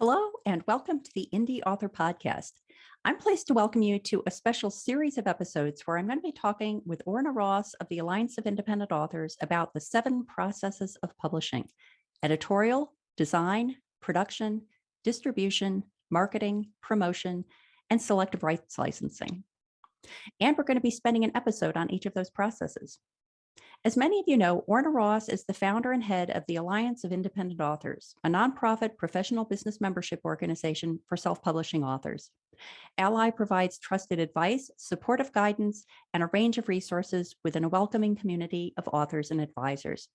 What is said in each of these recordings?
Hello, and welcome to the Indie Author Podcast. I'm pleased to welcome you to a special series of episodes where I'm going to be talking with Orna Ross of the Alliance of Independent Authors about the 7 processes of publishing: editorial, design, production, distribution, marketing, promotion, and selective rights licensing. And we're going to be spending an episode on each of those processes. As many of you know, Orna Ross is the founder and head of the Alliance of Independent Authors, a nonprofit professional business membership organization for self-publishing authors. Ally provides trusted advice, supportive guidance, and a range of resources within a welcoming community of authors and advisors.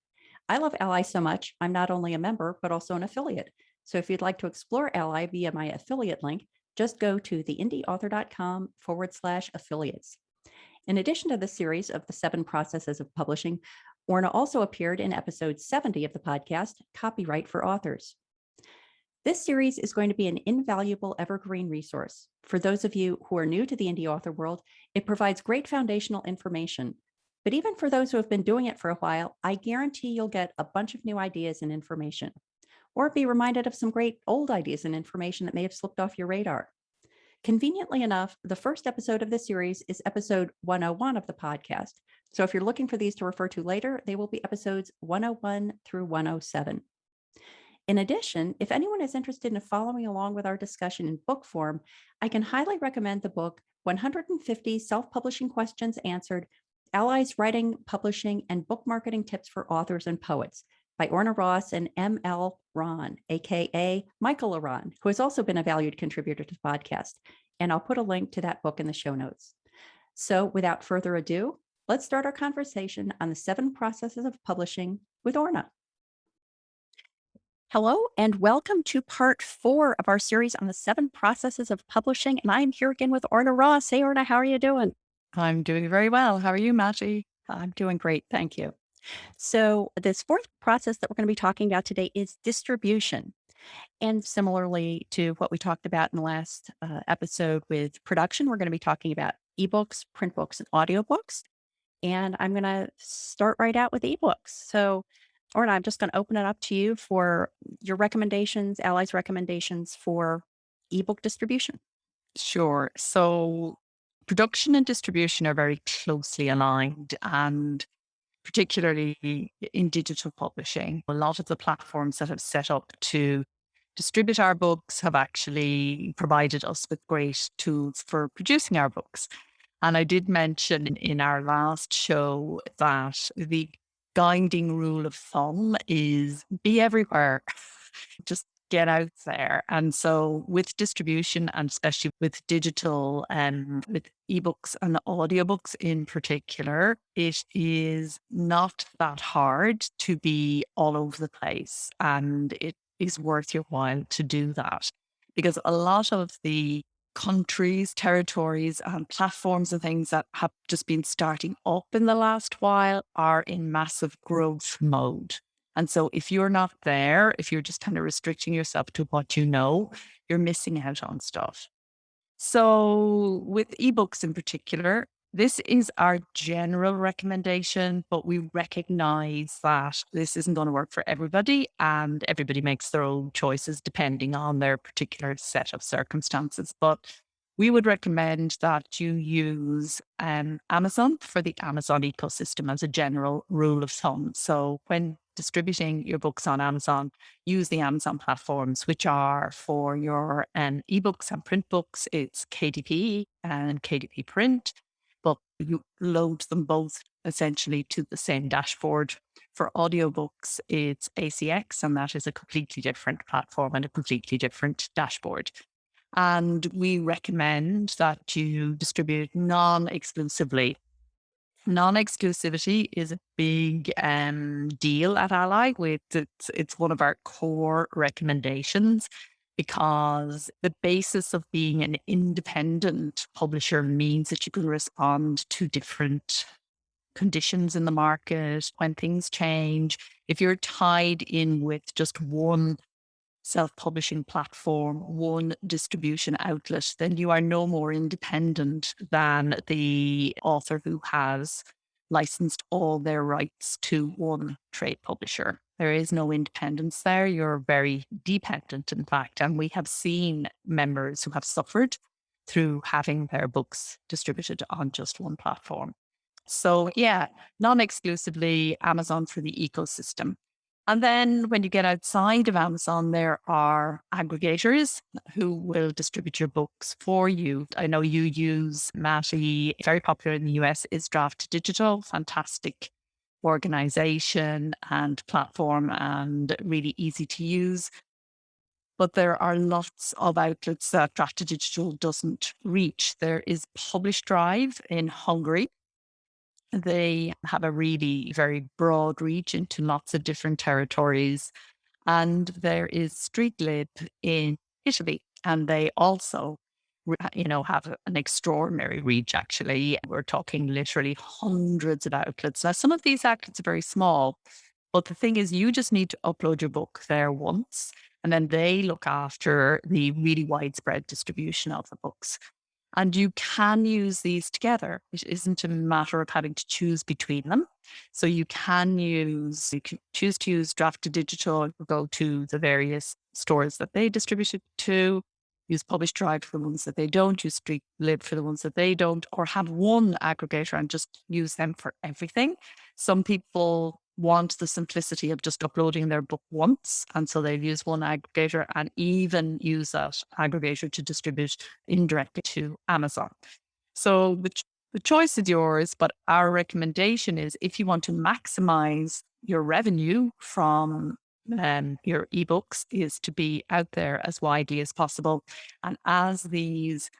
I love Ally so much, I'm not only a member, but also an affiliate. So if you'd like to explore Ally via my affiliate link, just go to theindyauthor.com/affiliates. In addition to the series of the 7 processes of publishing, Orna also appeared in episode 70 of the podcast, Copyright for Authors. This series is going to be an invaluable evergreen resource. For those of you who are new to the indie author world, it provides great foundational information. But even for those who have been doing it for a while, I guarantee you'll get a bunch of new ideas and information, or be reminded of some great old ideas and information that may have slipped off your radar. Conveniently enough, the first episode of this series is episode 101 of the podcast. So if you're looking for these to refer to later, they will be episodes 101 through 107. In addition, if anyone is interested in following along with our discussion in book form, I can highly recommend the book 150 Self-Publishing Questions Answered: Allies Writing, Publishing, and Book Marketing Tips for Authors and Poets by Orna Ross and M.L. Ron, aka Michael Ron, who has also been a valued contributor to the podcast. And I'll put a link to that book in the show notes. So without further ado, let's start our conversation on the 7 processes of publishing with Orna. Hello, and welcome to part 4 of our series on the 7 processes of publishing. And I'm here again with Orna Ross. Hey, Orna, how are you doing? I'm doing very well. How are you, Matty? I'm doing great. Thank you. So, this 4th process that we're going to be talking about today is distribution. And similarly to what we talked about in the last episode with production, we're going to be talking about ebooks, print books, and audiobooks. And I'm going to start right out with ebooks. So, Orna, I'm just going to open it up to you for your recommendations, Allies' recommendations for ebook distribution. Sure. So, production and distribution are very closely aligned, and particularly in digital publishing, a lot of the platforms that have set up to distribute our books have actually provided us with great tools for producing our books. And I did mention in our last show that the guiding rule of thumb is be everywhere. Just get out there. And so with distribution, and especially with digital and with ebooks and audiobooks in particular, it is not that hard to be all over the place. And it is worth your while to do that, because a lot of the countries, territories, and platforms and things that have just been starting up in the last while are in massive growth mode. And so if you're not there, if you're just kind of restricting yourself to what you know, you're missing out on stuff. So with ebooks in particular, this is our general recommendation, but we recognize that this isn't going to work for everybody, and everybody makes their own choices depending on their particular set of circumstances. But we would recommend that you use Amazon for the Amazon ecosystem as a general rule of thumb. So when distributing your books on Amazon, use the Amazon platforms, which are for your ebooks and print books. It's KDP and KDP Print, but you load them both essentially to the same dashboard. For audiobooks, it's ACX, and that is a completely different platform and a completely different dashboard. And we recommend that you distribute non-exclusively. Non-exclusivity is a big deal at Ally. It's one of our core recommendations, because the basis of being an independent publisher means that you can respond to different conditions in the market when things change. If you're tied in with just one self-publishing platform, one distribution outlet, then you are no more independent than the author who has licensed all their rights to one trade publisher. There is no independence there. You're very dependent, in fact. And we have seen members who have suffered through having their books distributed on just one platform. So, yeah, non exclusively Amazon for the ecosystem. And then when you get outside of Amazon, there are aggregators who will distribute your books for you. I know you use Matty, very popular in the US, is Draft Digital, fantastic organization and platform and really easy to use. But there are lots of outlets that Draft Digital doesn't reach. There is Publish Drive in Hungary. They have a really very broad reach into lots of different territories. And there is Streetlib in Italy, and they also, have an extraordinary reach, actually. We're talking literally hundreds of outlets. Now, some of these outlets are very small, but the thing is, you just need to upload your book there once, and then they look after the really widespread distribution of the books. And you can use these together. It isn't a matter of having to choose between them. So you can choose to use Draft to Digital, go to the various stores that they distribute it to, use Publish Drive for the ones that they don't, use Streetlib for the ones that they don't, or have one aggregator and just use them for everything. Some people want the simplicity of just uploading their book once. And so they'll use one aggregator and even use that aggregator to distribute indirectly to Amazon. So the choice is yours, but our recommendation is if you want to maximize your revenue from your ebooks, is to be out there as widely as possible. And as these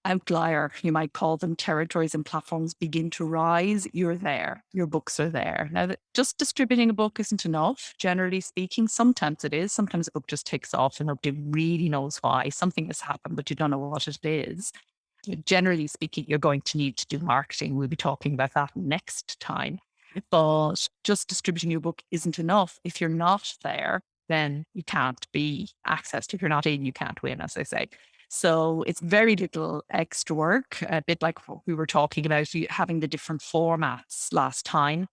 outlier, you might call them, territories and platforms begin to rise, you're there. Your books are there. Now, just distributing a book isn't enough, generally speaking. Sometimes it is. Sometimes a book just takes off and nobody really knows why. Something has happened, but you don't know what it is. Generally speaking, you're going to need to do marketing. We'll be talking about that next time. But just distributing your book isn't enough. If you're not there, then you can't be accessed. If you're not in, you can't win, as I say. So it's very little extra work, a bit like what we were talking about, having the different formats last time.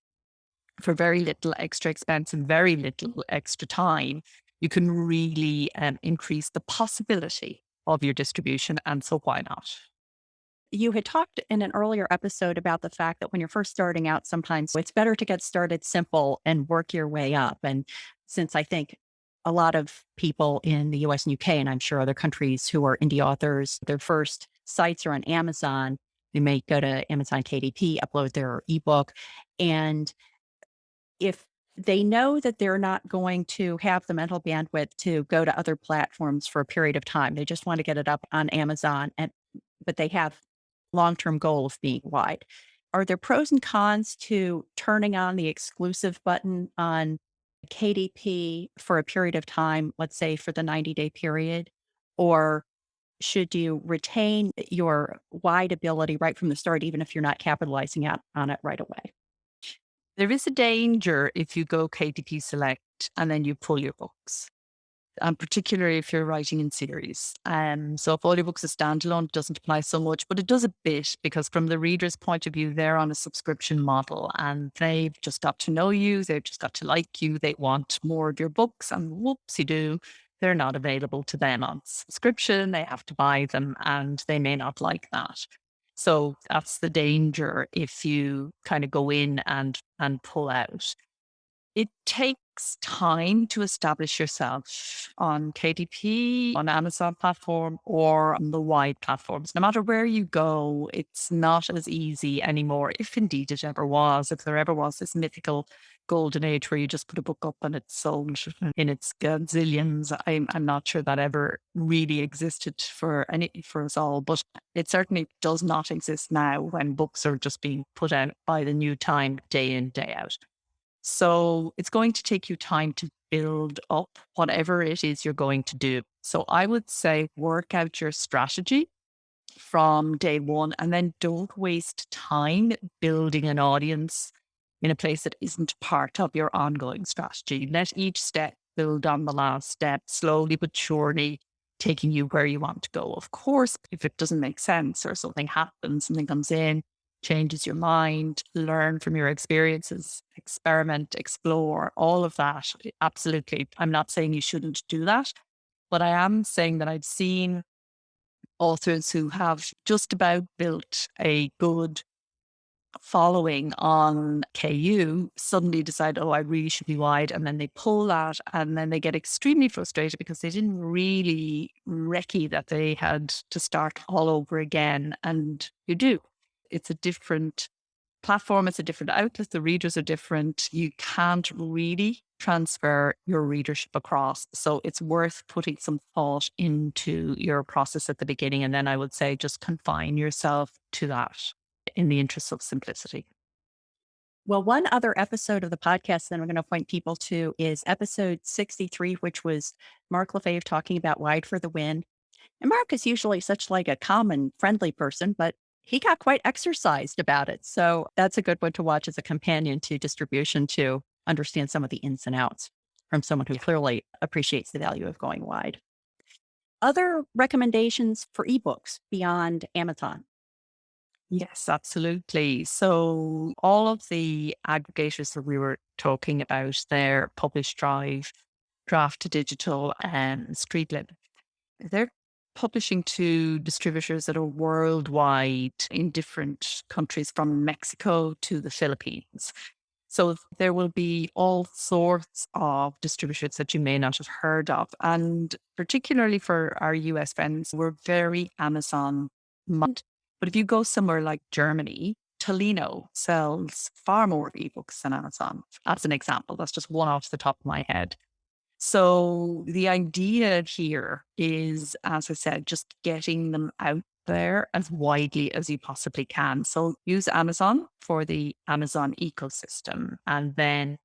For very little extra expense and very little extra time, you can really increase the possibility of your distribution. And so why not? You had talked in an earlier episode about the fact that when you're first starting out, sometimes it's better to get started simple and work your way up. And since I think a lot of people in the US and UK, and I'm sure other countries who are indie authors, their first sites are on Amazon. They may go to Amazon KDP, upload their ebook. And if they know that they're not going to have the mental bandwidth to go to other platforms for a period of time, they just want to get it up on Amazon, but they have long-term goal of being wide. Are there pros and cons to turning on the exclusive button on KDP for a period of time, let's say for the 90-day period? Or should you retain your wide ability right from the start, even if you're not capitalizing out on it right away? There is a danger if you go KDP Select and then you pull your books, and particularly if you're writing in series. So if audiobooks is standalone, it doesn't apply so much, but it does a bit, because from the reader's point of view, they're on a subscription model and they've just got to know you. They've just got to like you. They want more of your books, and whoopsie doo, they're not available to them on subscription. They have to buy them and they may not like that. So that's the danger if you kind of go in and pull out. It takes time to establish yourself on KDP, on Amazon platform, or on the wide platforms. No matter where you go, it's not as easy anymore, if indeed it ever was, if there ever was this mythical golden age where you just put a book up and it's sold in its gazillions. I'm not sure that ever really existed for us all, but it certainly does not exist now when books are just being put out by the new time, day in, day out. So it's going to take you time to build up whatever it is you're going to do. So I would say work out your strategy from day one, and then don't waste time building an audience in a place that isn't part of your ongoing strategy. Let each step build on the last step, slowly but surely, taking you where you want to go. Of course, if it doesn't make sense or something happens, something comes in, changes your mind, learn from your experiences, experiment, explore, all of that. Absolutely. I'm not saying you shouldn't do that, but I am saying that I've seen authors who have just about built a good following on KU suddenly decide, oh, I really should be wide. And then they pull that and then they get extremely frustrated because they didn't really recce that they had to start all over again. And you do. It's a different platform, it's a different outlet. The readers are different. You can't really transfer your readership across. So it's worth putting some thought into your process at the beginning. And then I would say just confine yourself to that in the interest of simplicity. Well, one other episode of the podcast that I'm going to point people to is episode 63, which was Mark Lefebvre talking about Wide for the Win. And Mark is usually such like a calm and friendly person, but he got quite exercised about it. So that's a good one to watch as a companion to distribution to understand some of the ins and outs from someone who clearly appreciates the value of going wide. Other recommendations for ebooks beyond Amazon? Yes, absolutely. So all of the aggregators that we were talking about there, Publish Drive, Draft to Digital, and Streetlib, they're publishing to distributors that are worldwide in different countries from Mexico to the Philippines. So there will be all sorts of distributors that you may not have heard of. And particularly for our US friends, we're very Amazon minded. But if you go somewhere like Germany, Tolino sells far more ebooks than Amazon, as an example. That's just one off the top of my head. So the idea here is, as I said, just getting them out there as widely as you possibly can. So use Amazon for the Amazon ecosystem and then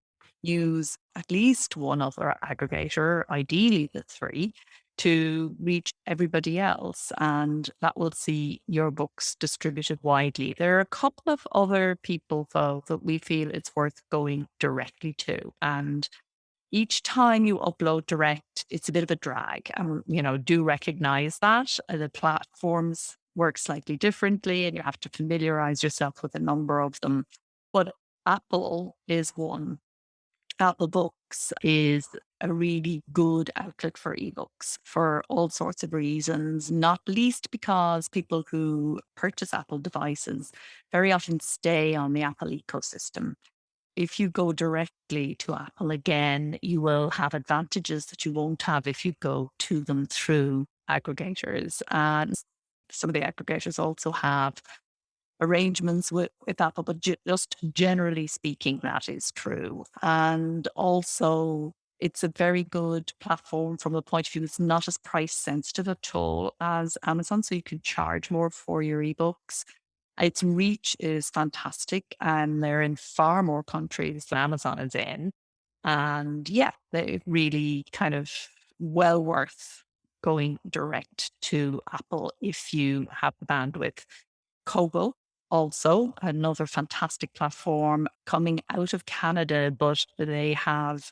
use at least one other aggregator, ideally the three, to reach everybody else. And that will see your books distributed widely. There are a couple of other people, though, that we feel it's worth going directly to. And each time you upload direct, it's a bit of a drag. And, do recognize that. The platforms work slightly differently and you have to familiarize yourself with a number of them. But Apple is one. Apple Books is a really good outlet for ebooks for all sorts of reasons, not least because people who purchase Apple devices very often stay on the Apple ecosystem. If you go directly to Apple again, you will have advantages that you won't have if you go to them through aggregators. And some of the aggregators also have arrangements with Apple, but just generally speaking, that is true. And also, it's a very good platform from a point of view that's not as price sensitive at all as Amazon. So you can charge more for your ebooks. Its reach is fantastic, and they're in far more countries than Amazon is in. And yeah, they really kind of well worth going direct to Apple if you have the bandwidth. Kobo, also another fantastic platform coming out of Canada, but they have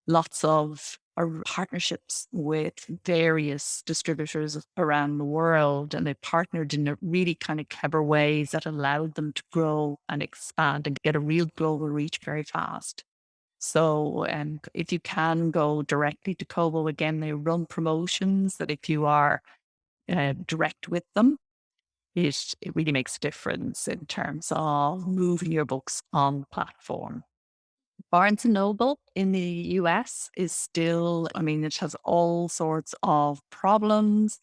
lots of partnerships with various distributors around the world. And they partnered in a really kind of clever ways that allowed them to grow and expand and get a real global reach very fast. So if you can go directly to Kobo, again, they run promotions that if you are direct with them, it really makes a difference in terms of moving your books on the platform. Barnes& and Noble in the US is still, it has all sorts of problems.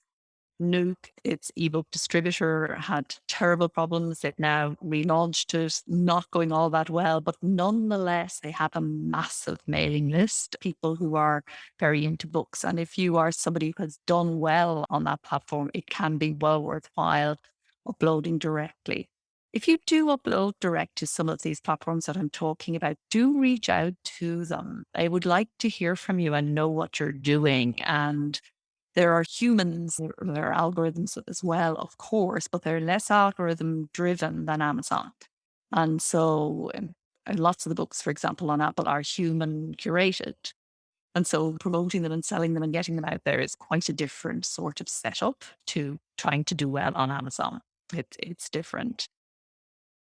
Nuke, its ebook distributor, had terrible problems. They've now relaunched it, not going all that well, but nonetheless, they have a massive mailing list, people who are very into books. And if you are somebody who has done well on that platform, it can be well worthwhile uploading directly. If you do upload direct to some of these platforms that I'm talking about, do reach out to them. They would like to hear from you and know what you're doing. And there are humans, there are algorithms as well, of course, but they're less algorithm driven than Amazon. And so lots of the books, for example, on Apple are human curated. And so promoting them and selling them and getting them out there is quite a different sort of setup to trying to do well on Amazon. It's different.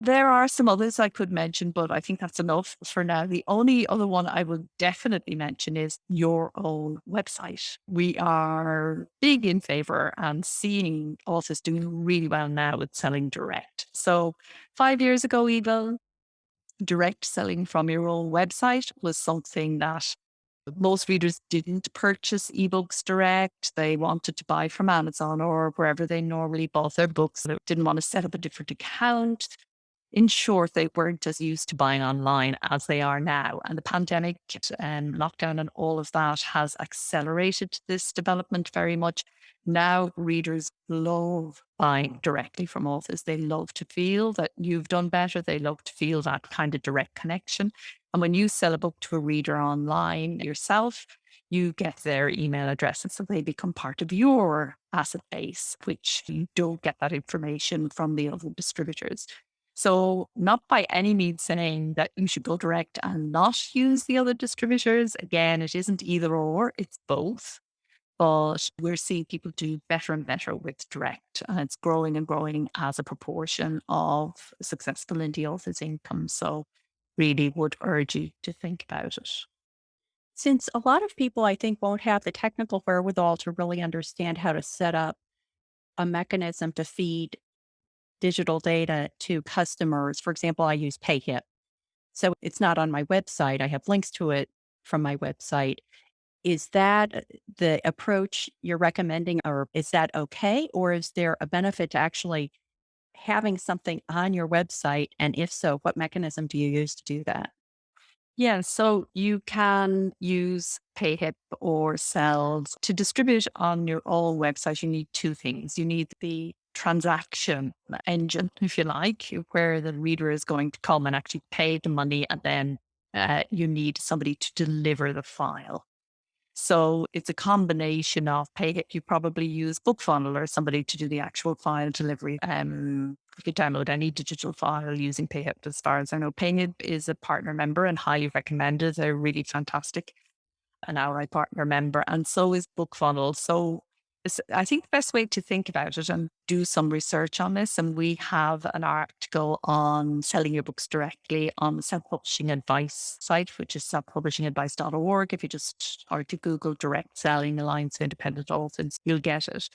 There are some others I could mention, but I think that's enough for now. The only other one I would definitely mention is your own website. We are big in favor and seeing authors doing really well now with selling direct. So 5 years ago, even direct selling from your own website was something that most readers didn't purchase ebooks direct. They wanted to buy from Amazon or wherever they normally bought their books. They didn't want to set up a different account. In short, they weren't as used to buying online as they are now. And the pandemic and lockdown and all of that has accelerated this development very much. Now, readers love buying directly from authors. They love to feel that you've done better. They love to feel that kind of direct connection. And when you sell a book to a reader online yourself, you get their email address. And so they become part of your asset base, which you don't get that information from the other distributors. So, not by any means saying that you should go direct and not use the other distributors. Again, it isn't either or, it's both. But we're seeing people do better and better with direct. And it's growing and growing as a proportion of successful indie authors' income. So, really would urge you to think about it. Since a lot of people, I think, won't have the technical wherewithal to really understand how to set up a mechanism to feed digital data to customers. For example, I use PayHip. So it's not on my website. I have links to it from my website. Is that the approach you're recommending, or is that okay? Or is there a benefit to actually having something on your website? And if so, what mechanism do you use to do that? Yeah, so you can use PayHip or Cells to distribute on your own website. You need two things. You need the transaction engine, if you like, where the reader is going to come and actually pay the money, and then you need somebody to deliver the file. So it's a combination of PayHip. You probably use BookFunnel or somebody to do the actual file delivery. You could download any digital file using PayHip, as far as I know. PayHip is a partner member and highly recommended. They're really fantastic, an outright partner member, and so is BookFunnel. So I think the best way to think about it and do some research on this, and we have an article on selling your books directly on the self-publishing advice site, which is selfpublishingadvice.org. If you just or to Google direct selling Alliance of Independent Authors, you'll get it.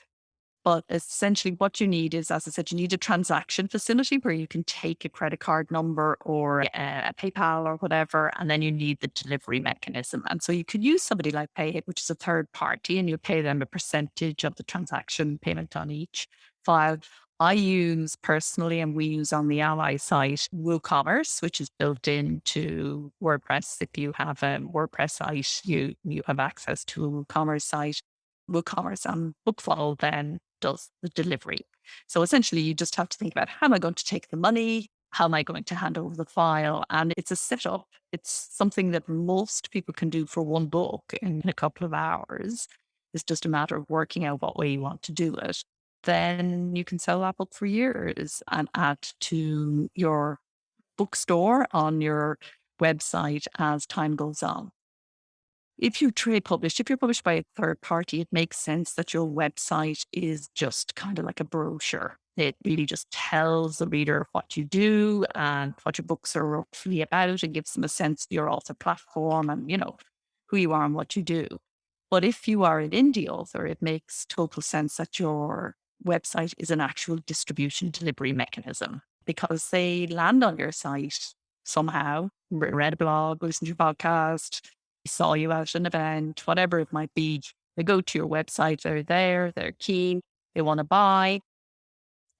But essentially, what you need is, as I said, you need a transaction facility where you can take a credit card number or a PayPal or whatever, and then you need the delivery mechanism. And so you could use somebody like PayHip, which is a third party, and you pay them a percentage of the transaction payment on each file. I use personally, and we use on the Ally site, WooCommerce, which is built into WordPress. If you have a WordPress site, you have access to a WooCommerce site. WooCommerce and BookFunnel then does the delivery. So essentially, you just have to think about, how am I going to take the money? How am I going to hand over the file? And it's a setup. It's something that most people can do for one book in a couple of hours. It's just a matter of working out what way you want to do it. Then you can sell that book for years and add to your bookstore on your website as time goes on. If you trade published, if you're published by a third party, it makes sense that your website is just kind of like a brochure. It really just tells the reader what you do and what your books are roughly about, and gives them a sense of your author platform and, who you are and what you do. But if you are an indie author, it makes total sense that your website is an actual distribution delivery mechanism, because they land on your site somehow, read a blog, listen to a podcast, saw you at an event, whatever it might be. They go to your website, they're there, they're keen, they want to buy,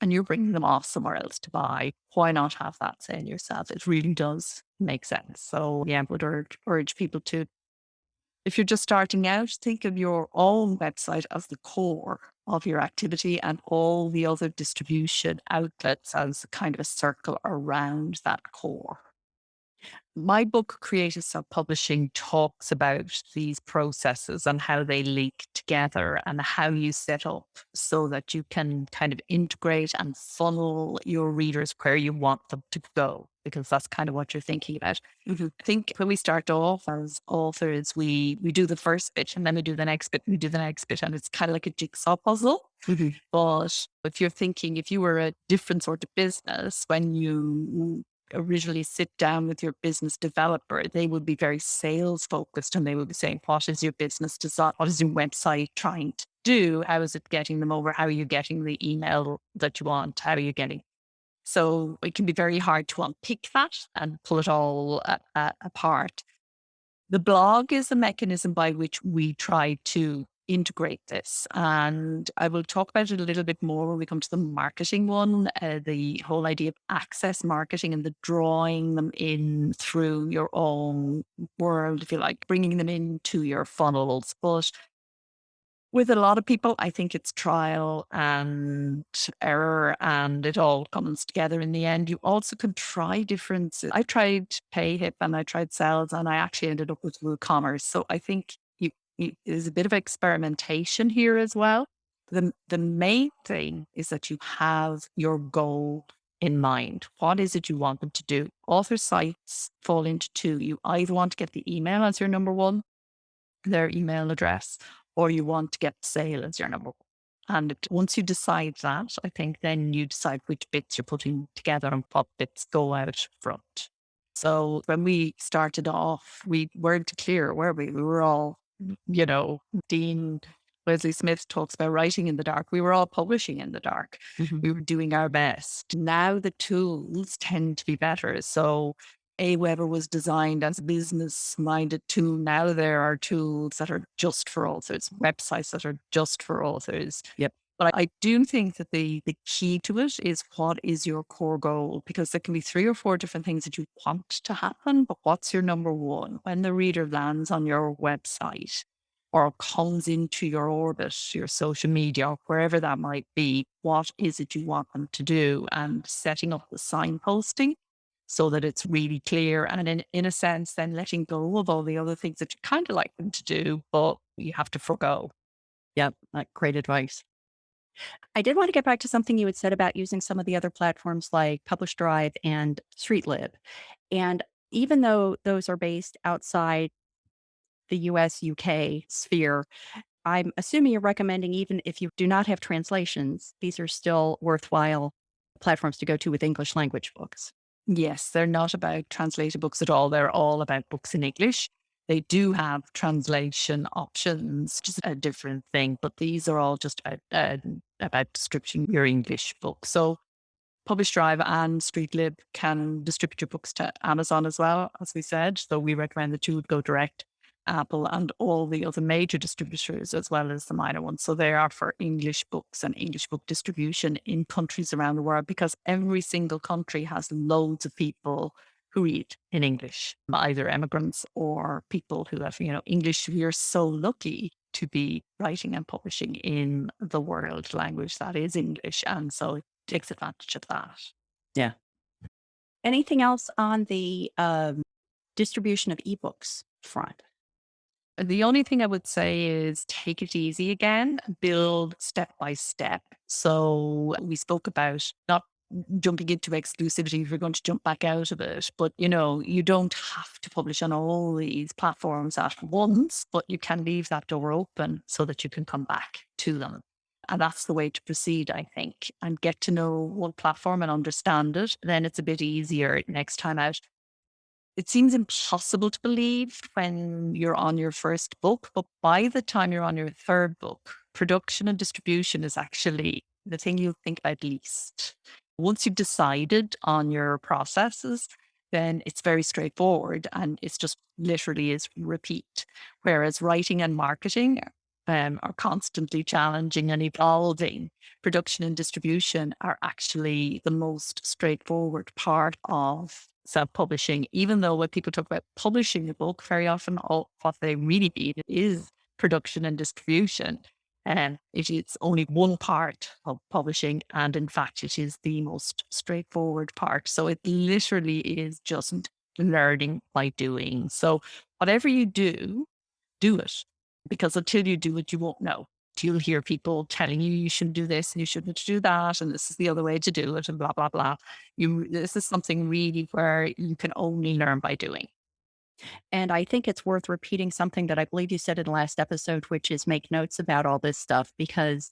and you're bringing them off somewhere else to buy. Why not have that saying yourself? It really does make sense. So, yeah, I would urge people to, if you're just starting out, think of your own website as the core of your activity and all the other distribution outlets as kind of a circle around that core. My book, Creative Self-Publishing, talks about these processes and how they link together and how you set up so that you can kind of integrate and funnel your readers where you want them to go, because that's kind of what you're thinking about. I think when we start off as authors, we do the first bit and then we do the next bit, we do the next bit, and it's kind of like a jigsaw puzzle. But if you're thinking, if you were a different sort of business, when you originally sit down with your business developer, they would be very sales focused and they would be saying, what is your business design? What is your website trying to do? How is it getting them over? How are you getting the email that you want? How are you getting? So it can be very hard to unpick that and pull it all apart. The blog is the mechanism by which we try to integrate this. And I will talk about it a little bit more when we come to the marketing one, the whole idea of access marketing and the drawing them in through your own world, if you like, bringing them into your funnels. But with a lot of people, I think it's trial and error and it all comes together in the end. You also can try different. I tried PayHip and I tried Sales and I actually ended up with WooCommerce. So I think there's a bit of experimentation here as well. The main thing is that you have your goal in mind. What is it you want them to do? Author sites fall into two. You either want to get the email as your number one, their email address, or you want to get sale as your number one. And once you decide that, I think then you decide which bits you're putting together and what bits go out front. So when we started off, we weren't clear, were we? We were all, Dean Wesley Smith talks about writing in the dark. We were all publishing in the dark. We were doing our best. Now the tools tend to be better. So Aweber was designed as a business-minded tool. Now there are tools that are just for authors, websites that are just for authors. Yep. But I do think that the key to it is, what is your core goal? Because there can be 3 or 4 different things that you want to happen, but what's your number one? When the reader lands on your website or comes into your orbit, your social media, or wherever that might be, what is it you want them to do? And setting up the signposting so that it's really clear. And in a sense, then letting go of all the other things that you kind of like them to do, but you have to forgo. Yep. Great advice. I did want to get back to something you had said about using some of the other platforms like Publish Drive and StreetLib. And even though those are based outside the US, UK sphere, I'm assuming you're recommending, even if you do not have translations, these are still worthwhile platforms to go to with English language books. Yes, they're not about translated books at all. They're all about books in English. They do have translation options, just a different thing, but these are all just about distributing your English book. So Publish Drive and StreetLib can distribute your books to Amazon as well, as we said. So we recommend that you would go direct, Apple, and all the other major distributors, as well as the minor ones. So they are for English books and English book distribution in countries around the world, because every single country has loads of people who read in English, either immigrants or people who have, English. We are so lucky to be writing and publishing in the world language that is English. And so it takes advantage of that. Yeah. Anything else on the distribution of ebooks front? The only thing I would say is take it easy again, build step by step. So we spoke about not jumping into exclusivity if you're going to jump back out of it. But, you don't have to publish on all these platforms at once, but you can leave that door open so that you can come back to them. And that's the way to proceed, I think, and get to know one platform and understand it. Then it's a bit easier next time out. It seems impossible to believe when you're on your first book, but by the time you're on your third book, production and distribution is actually the thing you think about least. Once you've decided on your processes, then it's very straightforward and it's just literally is repeat. Whereas writing and marketing are constantly challenging and evolving. Production and distribution are actually the most straightforward part of self-publishing, even though when people talk about publishing a book, very often what they really mean is production and distribution. And it is only one part of publishing. And in fact, it is the most straightforward part. So it literally is just learning by doing. So whatever you do it, because until you do it, you won't know. You'll hear people telling you you should do this and you shouldn't do that, and this is the other way to do it, and blah blah blah. This is something really where you can only learn by doing. And I think it's worth repeating something that I believe you said in the last episode, which is make notes about all this stuff, because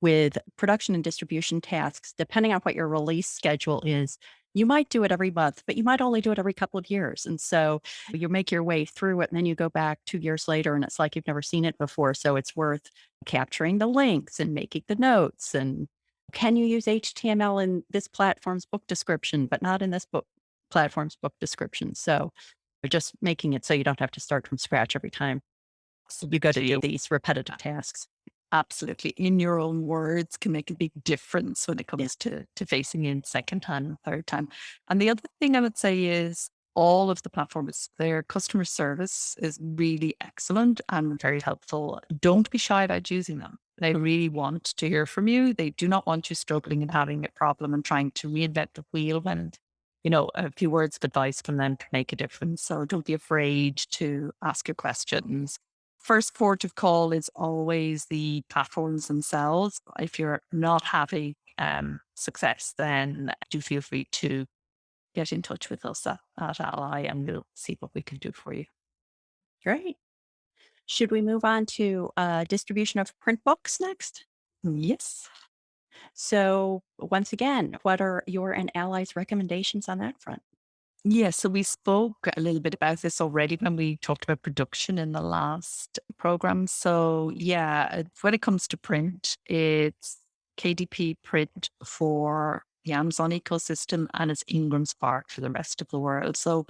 with production and distribution tasks, depending on what your release schedule is, you might do it every month, but you might only do it every couple of years. And so you make your way through it and then you go back 2 years later and it's like you've never seen it before. So it's worth capturing the links and making the notes. And can you use HTML in this platform's book description, but not in this book platform's book description? So just making it so you don't have to start from scratch every time So you go to do these repetitive tasks. absolutely, in your own words can make a big difference when it comes to facing in second time and third time. And the other thing I would say is all of the platforms, their customer service is really excellent and very helpful. Don't be shy about using them. They really want to hear from you. They do not want you struggling and having a problem and trying to reinvent the wheel when, a few words of advice from them can make a difference. So don't be afraid to ask your questions. First port of call is always the platforms themselves. If you're not having success, then do feel free to get in touch with us at Ally and we'll see what we can do for you. Great. Should we move on to distribution of print books next? Yes. So, once again, what are your and Ally's recommendations on that front? Yes, so we spoke a little bit about this already when we talked about production in the last program. So, yeah, when it comes to print, it's KDP print for the Amazon ecosystem and it's Ingram Spark for the rest of the world. So,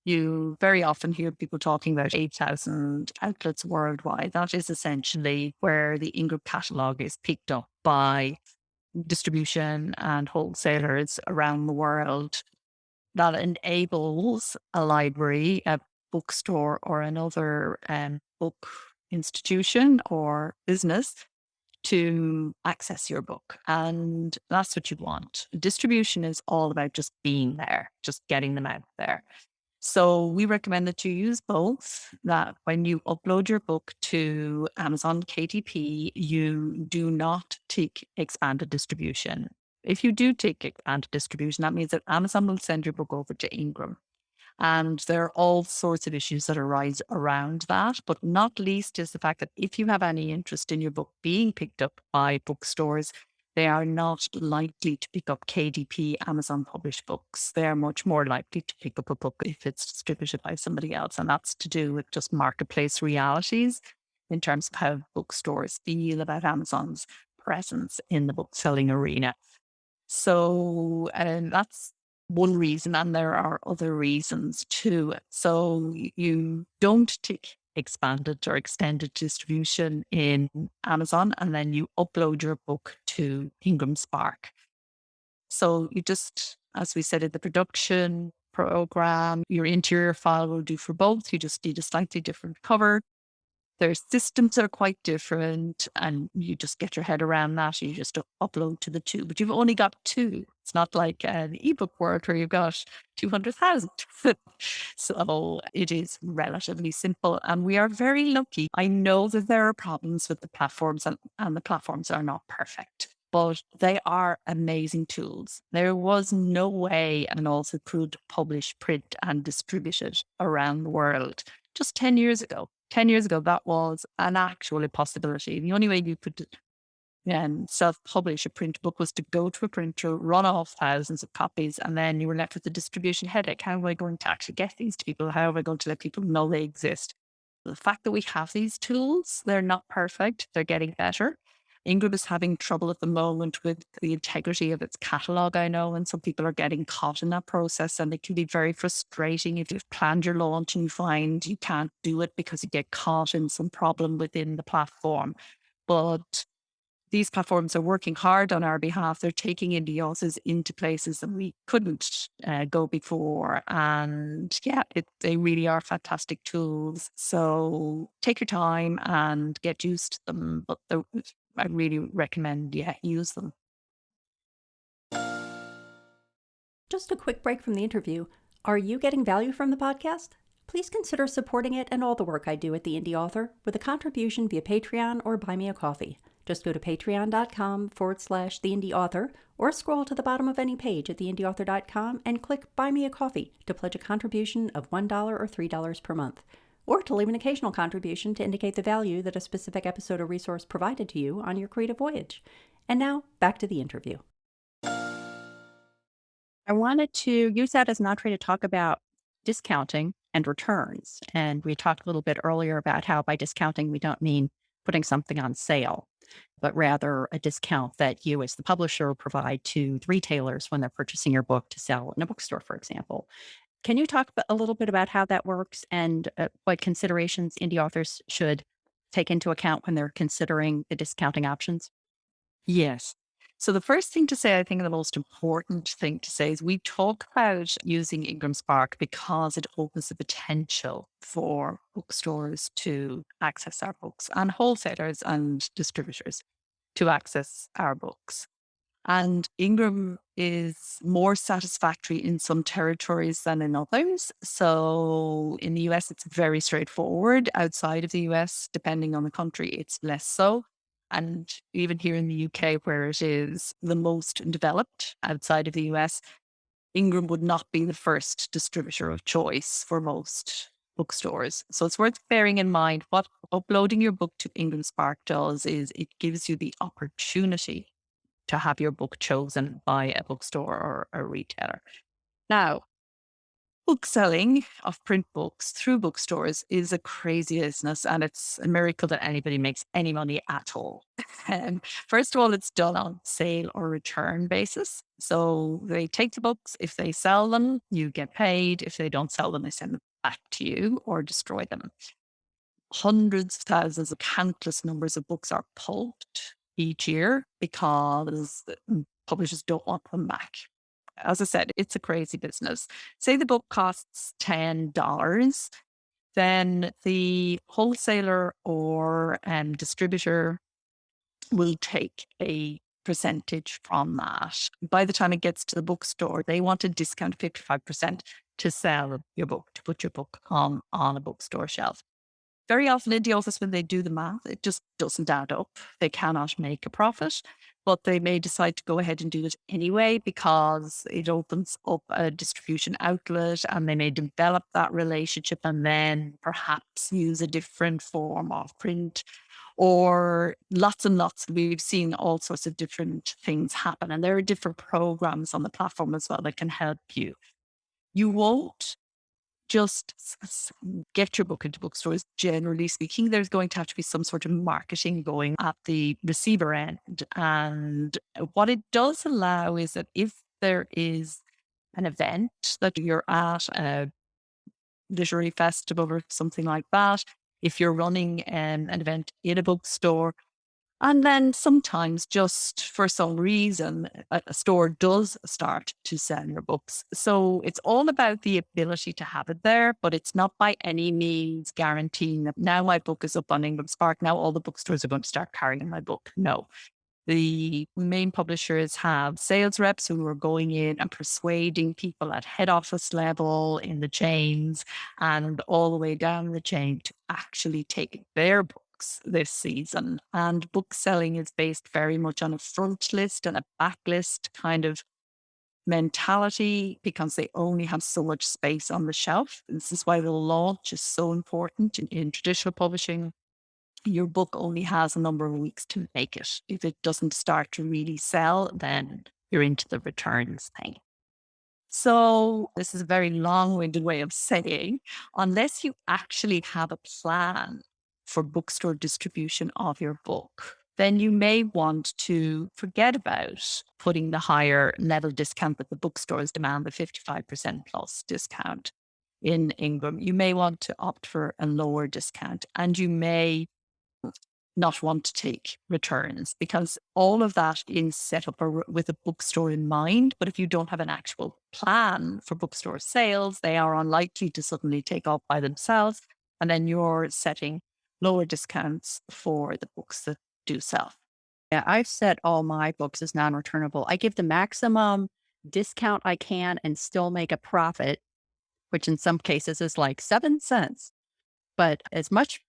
you very often hear people talking about 8,000 outlets worldwide. That is essentially where the Ingram catalog is picked up by distribution and wholesalers around the world that enables a library, a bookstore, or another book institution or business to access your book. And that's what you want. Distribution is all about just being there, just getting them out there. So we recommend that you use both. That when you upload your book to Amazon KDP, you do not take expanded distribution. If you do take expanded distribution, that means that Amazon will send your book over to Ingram. And there are all sorts of issues that arise around that. But not least is the fact that if you have any interest in your book being picked up by bookstores, they are not likely to pick up KDP Amazon published books. They are much more likely to pick up a book if it's distributed by somebody else. And that's to do with just marketplace realities in terms of how bookstores feel about Amazon's presence in the book selling arena. So, and that's one reason, and there are other reasons too. So, you don't take expanded or extended distribution in Amazon, and then you upload your book to Ingram Spark. So, you just, as we said in the production program, your interior file will do for both. You just need a slightly different cover. Their systems are quite different, and you just get your head around that. You just upload to the two, but you've only got two. It's not like the ebook world where you've got 200,000. So it is relatively simple, and we are very lucky. I know that there are problems with the platforms, and the platforms are not perfect, but they are amazing tools. There was no way an author could publish, print, and distribute it around the world just 10 years ago. 10 years ago, that was an actual impossibility. The only way you could self publish a print book was to go to a printer, run off thousands of copies, and then you were left with the distribution headache. How am I going to actually get these to people? How am I going to let people know they exist? The fact that we have these tools, they're not perfect, they're getting better. Ingram is having trouble at the moment with the integrity of its catalog, I know, and some people are getting caught in that process. And it can be very frustrating if you've planned your launch and you find you can't do it because you get caught in some problem within the platform. But these platforms are working hard on our behalf. They're taking indie authors into places that we couldn't go before. And yeah, they really are fantastic tools. So take your time and get used to them. But I really recommend, use them. Just a quick break from the interview. Are you getting value from the podcast? Please consider supporting it and all the work I do at the Indie Author with a contribution via Patreon or Buy Me a Coffee. Just go to patreon.com/The Indie Author or scroll to the bottom of any page at theindieauthor.com and click Buy Me a Coffee to pledge a contribution of $1 or $3 per month, or to leave an occasional contribution to indicate the value that a specific episode or resource provided to you on your creative voyage. And now, back to the interview. I wanted to use that as an entree to talk about discounting and returns. And we talked a little bit earlier about how by discounting, we don't mean putting something on sale, but rather a discount that you as the publisher provide to the retailers when they're purchasing your book to sell in a bookstore, for example. Can you talk a little bit about how that works and what considerations indie authors should take into account when they're considering the discounting options? Yes. So the first thing to say, I think the most important thing to say is we talk about using Ingram Spark because it opens the potential for bookstores to access our books and wholesalers and distributors to access our books. And Ingram is more satisfactory in some territories than in others. So in the US, it's very straightforward. Outside of the US, depending on the country, it's less so. And even here in the UK, where it is the most developed outside of the US, Ingram would not be the first distributor of choice for most bookstores. So it's worth bearing in mind what uploading your book to Ingram Spark does is it gives you the opportunity to have your book chosen by a bookstore or a retailer. Now, book selling of print books through bookstores is a crazy business, and it's a miracle that anybody makes any money at all. First of all, it's done on sale or return basis. So they take the books. If they sell them, you get paid. If they don't sell them, they send them back to you or destroy them. Hundreds of thousands of countless numbers of books are pulped each year because publishers don't want them back. As I said, it's a crazy business. Say the book costs $10, then the wholesaler or distributor will take a percentage from that. By the time it gets to the bookstore, they want to discount 55% to sell your book, to put your book on a bookstore shelf. Very often in the office, when they do the math, it just doesn't add up. They cannot make a profit, but they may decide to go ahead and do it anyway because it opens up a distribution outlet and they may develop that relationship and then perhaps use a different form of print or lots and lots. We've seen all sorts of different things happen, and there are different programs on the platform as well that can help you. You won't just get your book into bookstores. Generally speaking, there's going to have to be some sort of marketing going at the receiver end. And what it does allow is that if there is an event that you're at, a literary festival or something like that, if you're running an event in a bookstore, and then sometimes, just for some reason, a store does start to sell your books. So it's all about the ability to have it there, but it's not by any means guaranteeing that now my book is up on Ingram Spark. Now all the bookstores are going to start carrying my book. No. The main publishers have sales reps who are going in and persuading people at head office level in the chains and all the way down the chain to actually take their books this season. And book selling is based very much on a front list and a back list kind of mentality because they only have so much space on the shelf. This is why the launch is so important in traditional publishing. Your book only has a number of weeks to make it. If it doesn't start to really sell, then you're into the returns thing. So this is a very long-winded way of saying, unless you actually have a plan for bookstore distribution of your book, then you may want to forget about putting the higher level discount that the bookstores demand, the 55% plus discount in Ingram. You may want to opt for a lower discount, and you may not want to take returns because all of that is set up with a bookstore in mind. But if you don't have an actual plan for bookstore sales, they are unlikely to suddenly take off by themselves. And then you're setting lower discounts for the books that do sell. Yeah, I've set all my books as non returnable. I give the maximum discount I can and still make a profit which in some cases is like 7 cents. But as much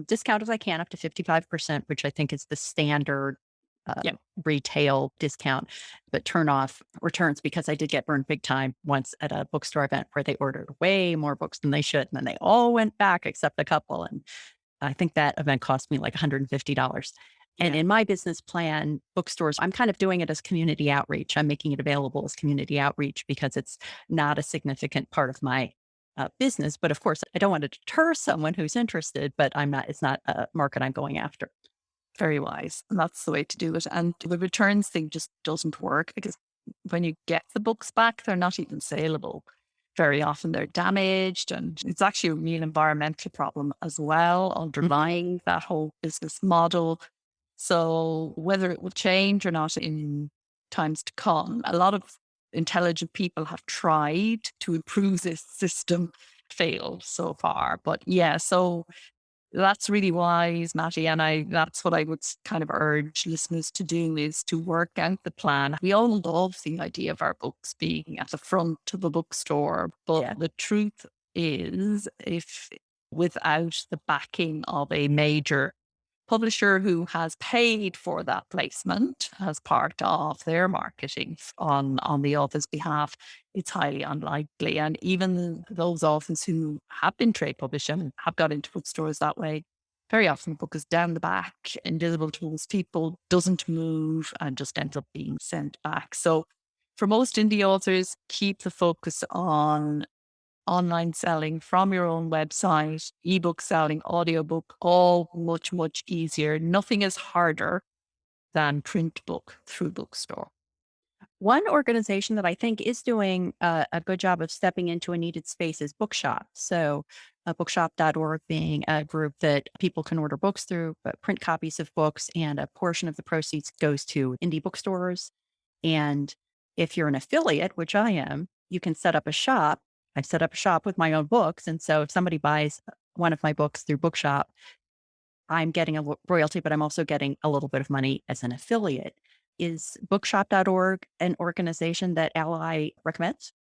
discount as I can, up to 55%, which I think is the standard Yeah. retail discount, but turn off returns, because I did get burned big time once at a bookstore event where they ordered way more books than they should. And then they all went back except a couple. And I think that event cost me like $150. And Yeah. in my business plan, bookstores, I'm kind of doing it as community outreach. I'm making it available as community outreach because it's not a significant part of my business. But of course, I don't want to deter someone who's interested, but it's not a market I'm going after. Very wise. And that's the way to do it. And the returns thing just doesn't work, because when you get the books back, they're not even saleable. Very often they're damaged, and it's actually a real environmental problem as well, underlying that whole business model. So whether it will change or not in times to come, a lot of intelligent people have tried to improve this system, failed so far. But yeah, so that's really wise, Matty. And that's what I would kind of urge listeners to do, is to work out the plan. We all love the idea of our books being at the front of a bookstore, but Yeah. the truth is, if without the backing of a major publisher who has paid for that placement as part of their marketing on the author's behalf, it's highly unlikely. And even those authors who have been trade published and have got into bookstores that way, very often the book is down the back, invisible to most people, doesn't move, and just ends up being sent back. So for most indie authors, keep the focus on online selling from your own website, ebook selling, audiobook, all much, much easier. Nothing is harder than print book through bookstore. One organization that I think is doing a good job of stepping into a needed space is Bookshop. So, bookshop.org being a group that people can order books through, but print copies of books, and a portion of the proceeds goes to indie bookstores. And if you're an affiliate, which I am, you can set up a shop. I've set up a shop with my own books. And so if somebody buys one of my books through Bookshop, I'm getting a royalty, but I'm also getting a little bit of money as an affiliate. Is bookshop.org an organization that Ally recommends?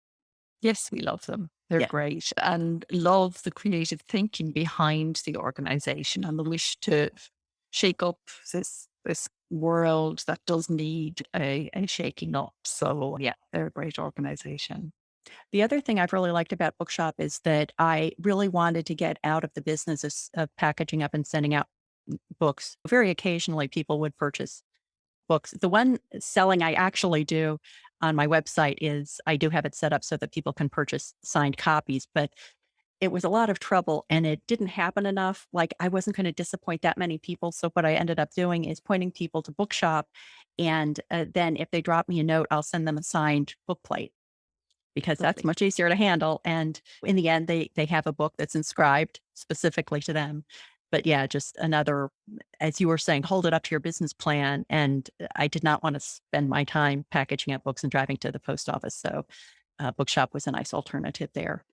Yes, we love them. They're Yeah. great, and love the creative thinking behind the organization and the wish to shake up this world that does need a shaking up. So yeah, they're a great organization. The other thing I've really liked about Bookshop is that I really wanted to get out of the business of packaging up and sending out books. Very occasionally, people would purchase books. The one selling I actually do on my website is I do have it set up so that people can purchase signed copies, but it was a lot of trouble and it didn't happen enough. Like, I wasn't going to disappoint that many people. So what I ended up doing is pointing people to Bookshop. And then if they drop me a note, I'll send them a signed book plate, because that's Lovely. much easier to handle. And in the end, they have a book that's inscribed specifically to them. But yeah, just another, as you were saying, hold it up to your business plan. And I did not want to spend my time packaging up books and driving to the post office. So Bookshop was a nice alternative there.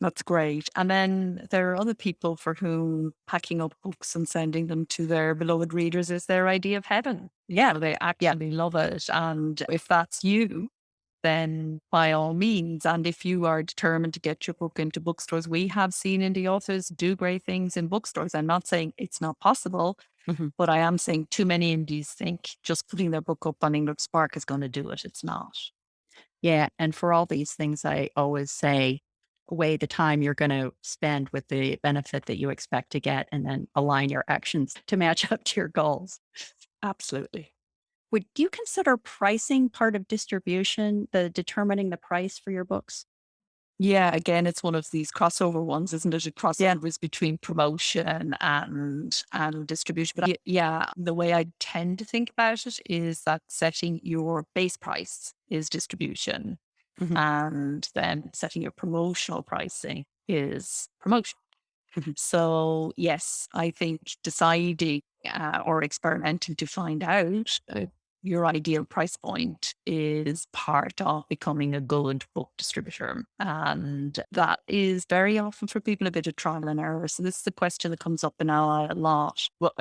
That's great. And then there are other people for whom packing up books and sending them to their beloved readers is their idea of heaven. Yeah, they actually love it. And if that's you, then by all means. And if you are determined to get your book into bookstores, we have seen indie authors do great things in bookstores. I'm not saying it's not possible, Mhm. but I am saying too many indies think just putting their book up on English Spark is going to do it. It's not. Yeah. And for all these things, I always say, weigh the time you're going to spend with the benefit that you expect to get, and then align your actions to match up to your goals. Absolutely. Would you consider pricing part of distribution, the determining the price for your books? Yeah, again, it's one of these crossover ones, isn't it? It crossovers between promotion and distribution. But yeah, the way I tend to think about it is that setting your base price is distribution, Mhm. and then setting your promotional pricing is promotion. Mhm. So yes, I think deciding or experimenting to find out your ideal price point is part of becoming a good book distributor. And that is very often for people a bit of trial and error. So this is a question that comes up in Ally a lot. Well,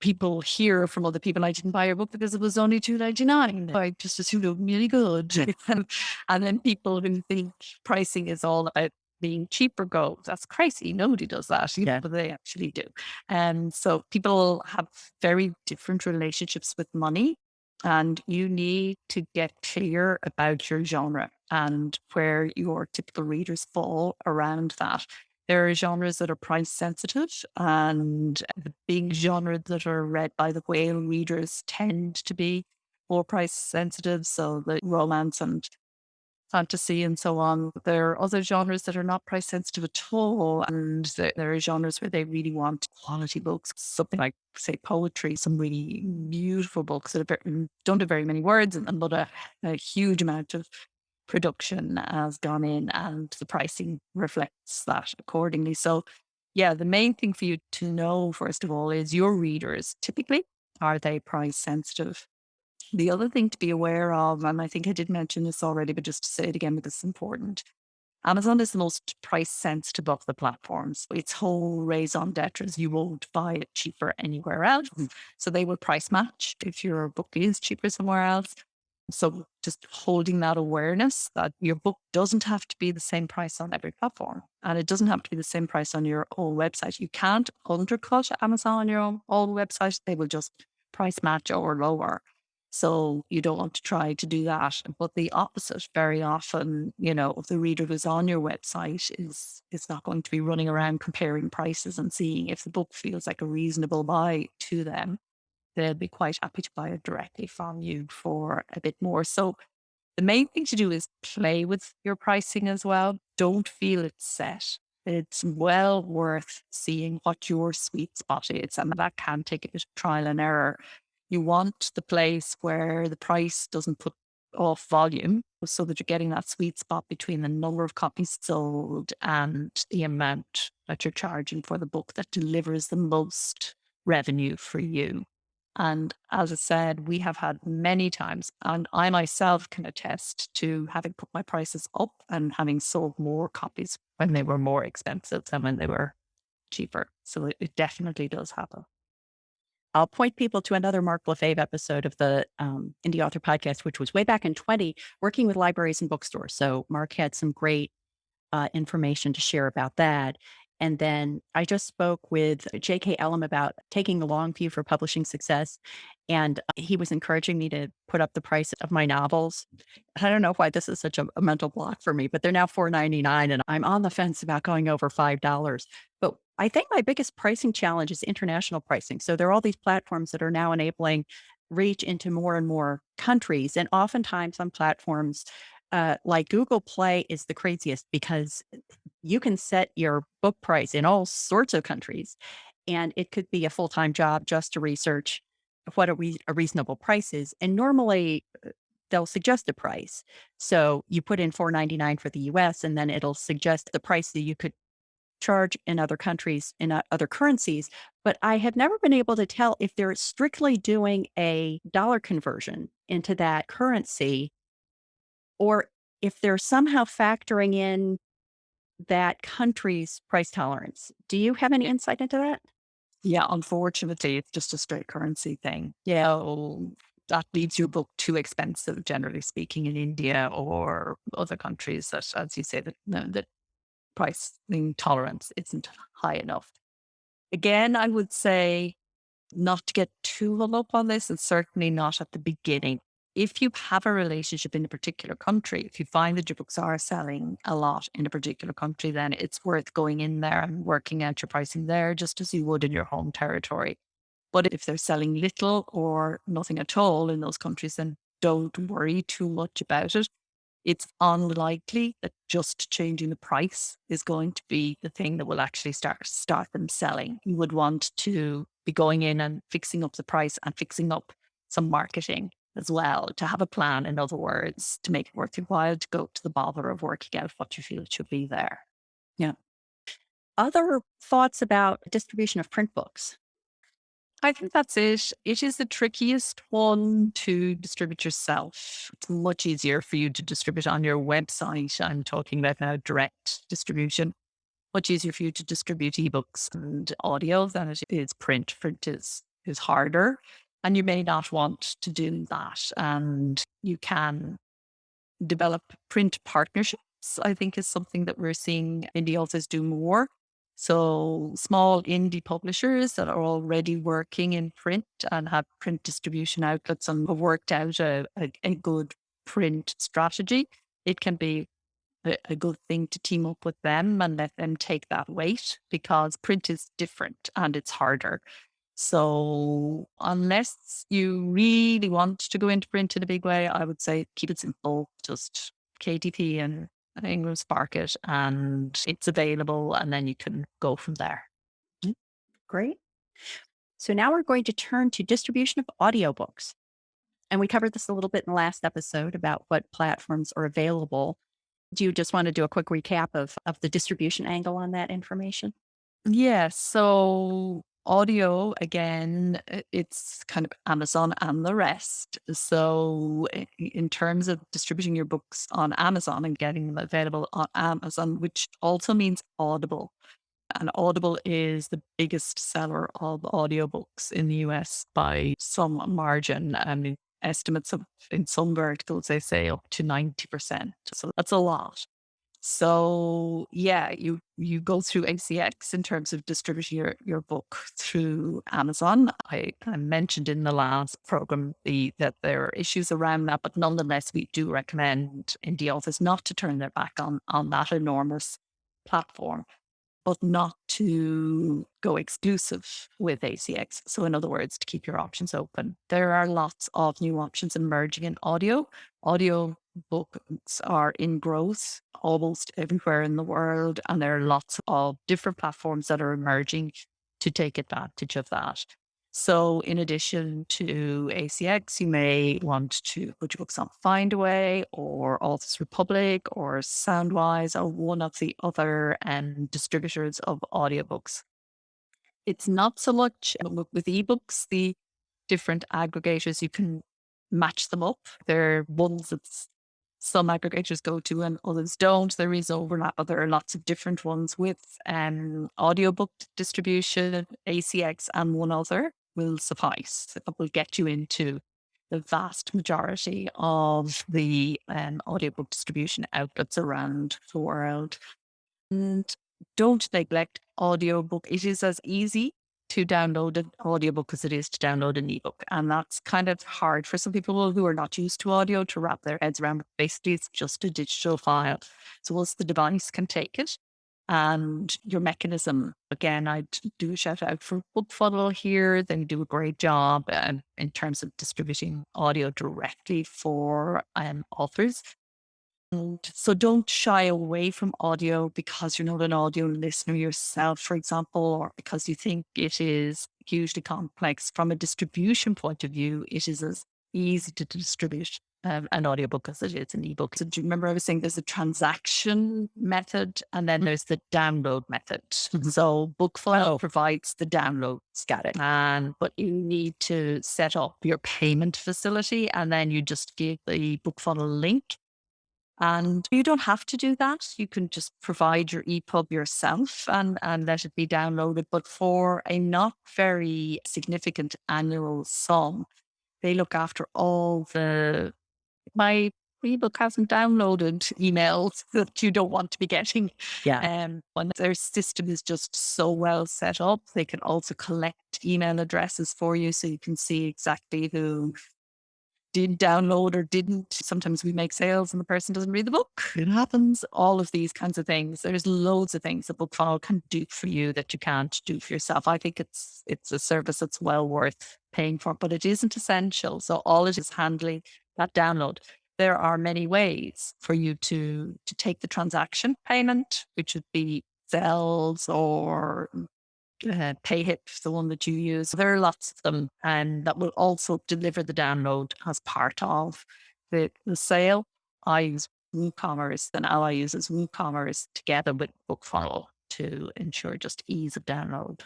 people hear from other people, I didn't buy your book because it was only $2.99. I just assumed it was really good. And then people who think pricing is all about being cheaper go, that's crazy. Nobody does that, Yeah. but they actually do. And so people have very different relationships with money, and you need to get clear about your genre and where your typical readers fall around that. There are genres that are price sensitive, and the big genres that are read by the whale readers tend to be more price sensitive. So the romance and fantasy and so on. There are other genres that are not price sensitive at all. And there are genres where they really want quality books, something like, say, poetry, some really beautiful books that don't have very many words, but a huge amount of production has gone in, and the pricing reflects that accordingly. So, yeah, the main thing for you to know, first of all, is your readers typically, are they price sensitive? The other thing to be aware of, and I think I did mention this already, but just to say it again because it's important, Amazon is the most price sensitive of the platforms. Its whole raison d'etre is you won't buy it cheaper anywhere else. So they will price match if your book is cheaper somewhere else. So just holding that awareness that your book doesn't have to be the same price on every platform, and it doesn't have to be the same price on your own website. You can't undercut Amazon on your own website. They will just price match or lower. So you don't want to try to do that. But the opposite, very often, if the reader who's on your website is not going to be running around comparing prices and seeing if the book feels like a reasonable buy to them, they'll be quite happy to buy it directly from you for a bit more. So the main thing to do is play with your pricing as well. Don't feel it's set. It's well worth seeing what your sweet spot is, and that can take a bit of trial and error. You want the place where the price doesn't put off volume, so that you're getting that sweet spot between the number of copies sold and the amount that you're charging for the book that delivers the most revenue for you. And as I said, we have had many times, and I myself can attest to having put my prices up and having sold more copies when they were more expensive than when they were cheaper. So it definitely does happen. I'll point people to another Mark Lefebvre episode of the Indie Author Podcast, which was way back in 20, working with libraries and bookstores. So Mark had some great information to share about that. And then I just spoke with J.K. Ellum about taking the long view for publishing success. And he was encouraging me to put up the price of my novels. I don't know why this is such a mental block for me, but they're now $4.99, and I'm on the fence about going over $5. But I think my biggest pricing challenge is international pricing. So there are all these platforms that are now enabling reach into more and more countries. And oftentimes on platforms like Google Play is the craziest, because you can set your book price in all sorts of countries, and it could be a full-time job just to research what a reasonable price is. And normally they'll suggest a price. So you put in $4.99 for the US, and then it'll suggest the price that you could charge in other countries, in other currencies. But I have never been able to tell if they're strictly doing a dollar conversion into that currency, or if they're somehow factoring in that country's price tolerance. Do you have any insight into that? Yeah, unfortunately, it's just a straight currency thing. Yeah. So that leaves your book too expensive, generally speaking, in India or other countries that, as you say, the pricing tolerance isn't high enough. Again, I would say not to get too hung up on this, and certainly not at the beginning. If you have a relationship in a particular country, if you find that your books are selling a lot in a particular country, then it's worth going in there and working out your pricing there, just as you would in your home territory. But if they're selling little or nothing at all in those countries, then don't worry too much about it. It's unlikely that just changing the price is going to be the thing that will actually start them selling. You would want to be going in and fixing up the price and fixing up some marketing as well, to have a plan, in other words, to make it worth your while to go to the bother of working out what you feel it should be there. Yeah. Other thoughts about distribution of print books? I think that's it. It is the trickiest one to distribute yourself. It's much easier for you to distribute on your website. I'm talking about now direct distribution. Much easier for you to distribute ebooks and audio than it is print. Print is harder, and you may not want to do that. And you can develop print partnerships I think is something that we're seeing indie authors do more. So small indie publishers that are already working in print and have print distribution outlets and have worked out a good print strategy. It can be a good thing to team up with them and let them take that weight, because print is different and it's harder. So unless you really want to go into print in a big way, I would say keep it simple. Just KDP and Ingram Spark it, and it's available, and then you can go from there. Great. So now we're going to turn to distribution of audiobooks. And we covered this a little bit in the last episode about what platforms are available. Do you just want to do a quick recap of the distribution angle on that information? Yeah. So audio, again, it's kind of Amazon and the rest. So in terms of distributing your books on Amazon and getting them available on Amazon, which also means Audible. And Audible is the biggest seller of audiobooks in the US by some margin. I mean, estimates of in some verticals, they say up to 90%. So that's a lot. So yeah, you go through ACX in terms of distributing your book through Amazon. I mentioned in the last program that there are issues around that, but nonetheless, we do recommend indie authors not to turn their back on that enormous platform, but not to go exclusive with ACX. So in other words, to keep your options open. There are lots of new options emerging in audio. Audio books are in growth almost everywhere in the world, and there are lots of different platforms that are emerging to take advantage of that. So in addition to ACX, you may want to put your books on Findaway or Authors Republic or Soundwise or one of the other distributors of audiobooks. It's not so much with ebooks, the different aggregators, you can match them up. There are ones that some aggregators go to and others don't. There is overlap, but there are lots of different ones with audiobook distribution, ACX, and one other will suffice. It will get you into the vast majority of the audiobook distribution outlets around the world. And don't neglect audiobook. It is as easy to download an audiobook as it is to download an ebook. And that's kind of hard for some people who are not used to audio to wrap their heads around. But basically, it's just a digital file. So once the device can take it and your mechanism, again, I'd do a shout out for BookFunnel here. They do a great job in terms of distributing audio directly for authors. And so don't shy away from audio because you're not an audio listener yourself, for example, or because you think it is hugely complex. From a distribution point of view, it is as easy to distribute an audiobook as it is an ebook. So do you remember I was saying there's a transaction method and then there's the download method. So BookFunnel provides the downloads. Got it. But you need to set up your payment facility and then you just give the BookFunnel link. And you don't have to do that. You can just provide your EPUB yourself and let it be downloaded. But for a not very significant annual sum, they look after all my ebook hasn't downloaded emails that you don't want to be getting. Yeah. When their system is just so well set up, they can also collect email addresses for you so you can see exactly who did download or didn't. Sometimes we make sales and the person doesn't read the book. It happens. All of these kinds of things. There's loads of things that BookFunnel can do for you that you can't do for yourself. I think it's a service that's well worth paying for, but it isn't essential. So all it is handling that download. There are many ways for you to take the transaction payment, which would be Zells or PayHip, the one that you use. There are lots of them, and that will also deliver the download as part of the sale. I use WooCommerce, and Ally uses WooCommerce together with BookFunnel to ensure just ease of download.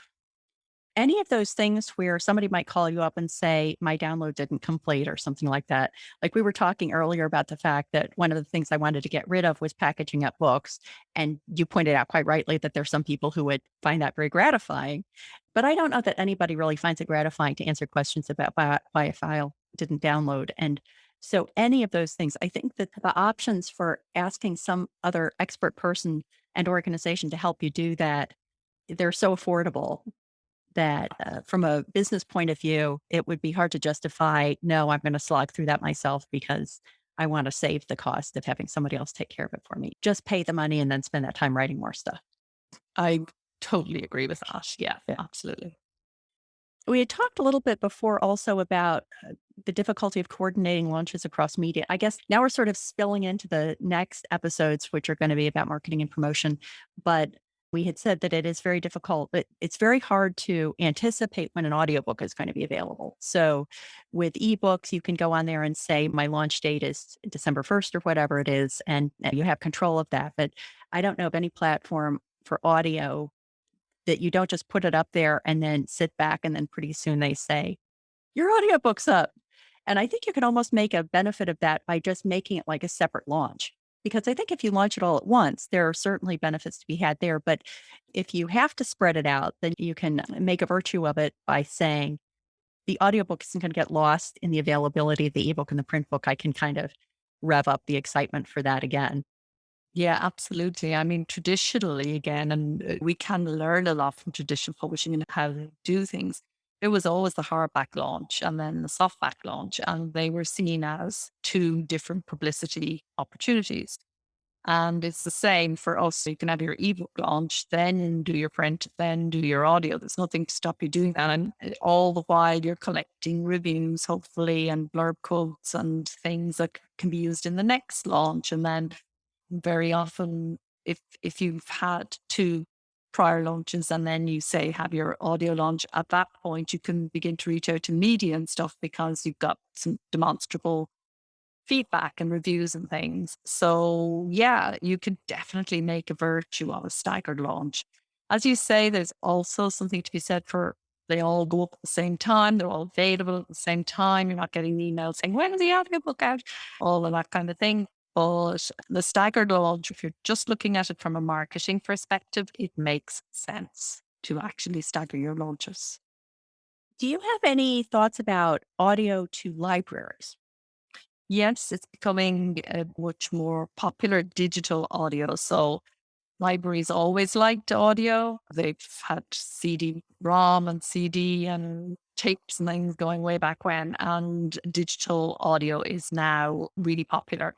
Any of those things where somebody might call you up and say, my download didn't complete or something like that. Like we were talking earlier about the fact that one of the things I wanted to get rid of was packaging up books. And you pointed out quite rightly that there's some people who would find that very gratifying. But I don't know that anybody really finds it gratifying to answer questions about why a file didn't download. And So any of those things, I think that the options for asking some other expert person and organization to help you do that, they're so affordable that from a business point of view, it would be hard to justify, no, I'm going to slog through that myself because I want to save the cost of having somebody else take care of it for me. Just pay the money and then spend that time writing more stuff. I totally agree with that. Yeah, Yeah. absolutely. We had talked a little bit before also about the difficulty of coordinating launches across media. I guess now we're sort of spilling into the next episodes, which are going to be about marketing and promotion. But we had said that it is very difficult, but it's very hard to anticipate when an audiobook is going to be available. So with ebooks, you can go on there and say, my launch date is December 1st or whatever it is, and you have control of that. But I don't know of any platform for audio that you don't just put it up there and then sit back and then pretty soon they say, your audiobook's up. And I think you can almost make a benefit of that by just making it like a separate launch. Because I think if you launch it all at once, there are certainly benefits to be had there. But if you have to spread it out, then you can make a virtue of it by saying the audiobook isn't going to get lost in the availability of the ebook and the print book. I can kind of rev up the excitement for that again. Yeah, absolutely. I mean, traditionally, again, and we can learn a lot from traditional publishing and how they do things. There was always the hardback launch and then the softback launch, and they were seen as two different publicity opportunities. And it's the same for us. So you can have your ebook launch, then do your print, then do your audio. There's nothing to stop you doing that. And all the while you're collecting reviews, hopefully, and blurb quotes and things that can be used in the next launch. And then very often, if you've had two prior launches and then you say have your audio launch, at that point you can begin to reach out to media and stuff because you've got some demonstrable feedback and reviews and things. So yeah, you could definitely make a virtue of a staggered launch. As you say, there's also something to be said for they all go up at the same time. They're all available at the same time. You're not getting emails saying, when is the audiobook out? All of that kind of thing. But the staggered launch, if you're just looking at it from a marketing perspective, it makes sense to actually stagger your launches. Do you have any thoughts about audio to libraries? Yes, it's becoming a much more popular digital audio. So libraries always liked audio. They've had CD-ROM and CD and tapes and things going way back when, and digital audio is now really popular.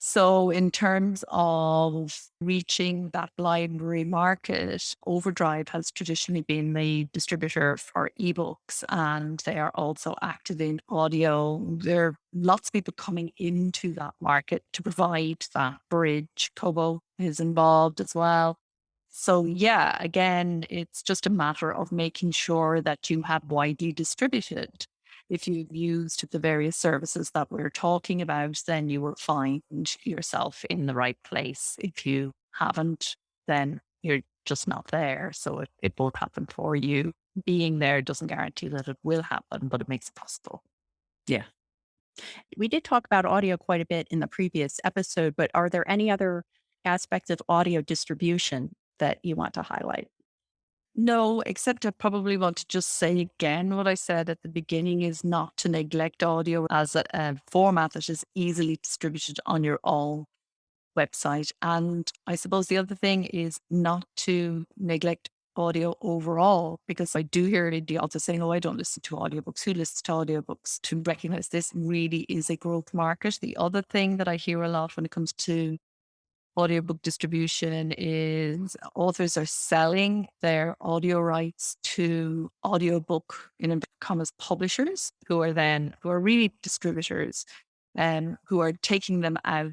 So, in terms of reaching that library market, Overdrive has traditionally been the distributor for ebooks, and they are also active in audio. There are lots of people coming into that market to provide that bridge. Kobo is involved as well. So, yeah, again, it's just a matter of making sure that you have widely distributed. If you've used the various services that we're talking about, then you will find yourself in the right place. If you haven't, then you're just not there. So it won't happen for you. Being there doesn't guarantee that it will happen, but it makes it possible. Yeah. We did talk about audio quite a bit in the previous episode, but are there any other aspects of audio distribution that you want to highlight? No, except I probably want to just say again what I said at the beginning is not to neglect audio as a format that is easily distributed on your own website. And I suppose the other thing is not to neglect audio overall, because I do hear the authors saying, oh, I don't listen to audiobooks. Who listens to audiobooks? To recognize this really is a growth market. The other thing that I hear a lot when it comes to audiobook distribution is authors are selling their audio rights to audiobook in inverted commas publishers who are really distributors and who are taking them out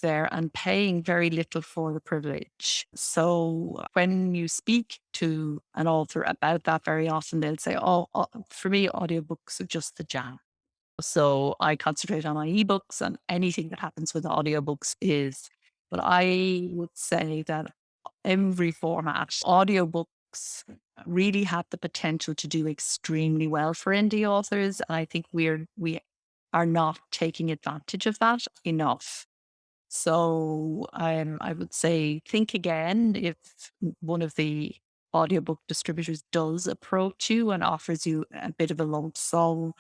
there and paying very little for the privilege. So when you speak to an author about that, very often they'll say, for me, audiobooks are just the jam. So I concentrate on my ebooks, and anything that happens with audiobooks is, but I would say that every format, audiobooks really have the potential to do extremely well for indie authors. And I think we are not taking advantage of that enough. So I would say think again if one of the audiobook distributors does approach you and offers you a bit of a lump sum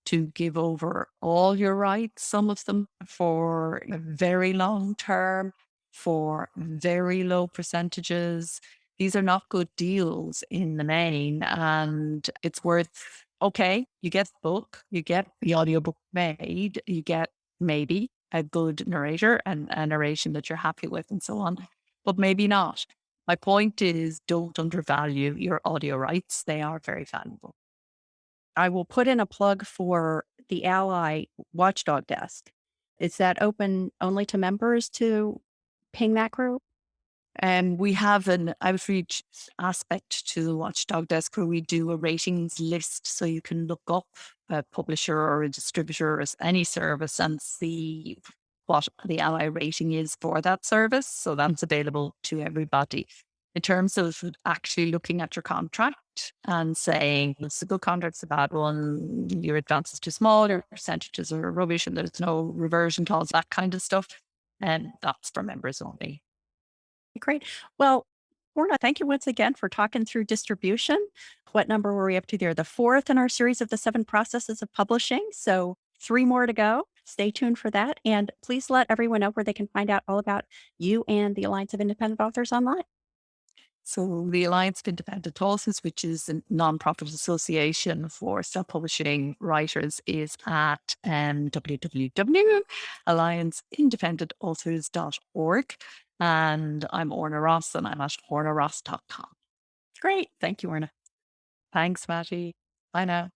to give over all your rights, some of them for a very long term, for very low percentages. These are not good deals in the main. And it's worth, okay, you get the book, you get the audiobook made, you get maybe a good narrator and a narration that you're happy with and so on, but maybe not. My point is, don't undervalue your audio rights. They are very valuable. I will put in a plug for the Ally Watchdog Desk. Is that open only to members to ping that group? And we have an outreach aspect to the Watchdog Desk where we do a ratings list. So you can look up a publisher or a distributor or any service and see what the Ally rating is for that service. So that's available to everybody. In terms of actually looking at your contract and saying, it's a good contract, it's a bad one, your advance is too small, your percentages are rubbish, and there's no reversion clause, that kind of stuff. And that's for members only. Great. Well, Orna, thank you once again for talking through distribution. What number were we up to there? The fourth in our series of the 7 processes of publishing. So 3 more to go. Stay tuned for that. And please let everyone know where they can find out all about you and the Alliance of Independent Authors online. So the Alliance of Independent Authors, which is a non-profit association for self-publishing writers, is at www.allianceindependentauthors.org. And I'm Orna Ross, and I'm at ornaross.com. Great. Thank you, Orna. Thanks, Matty. Bye now.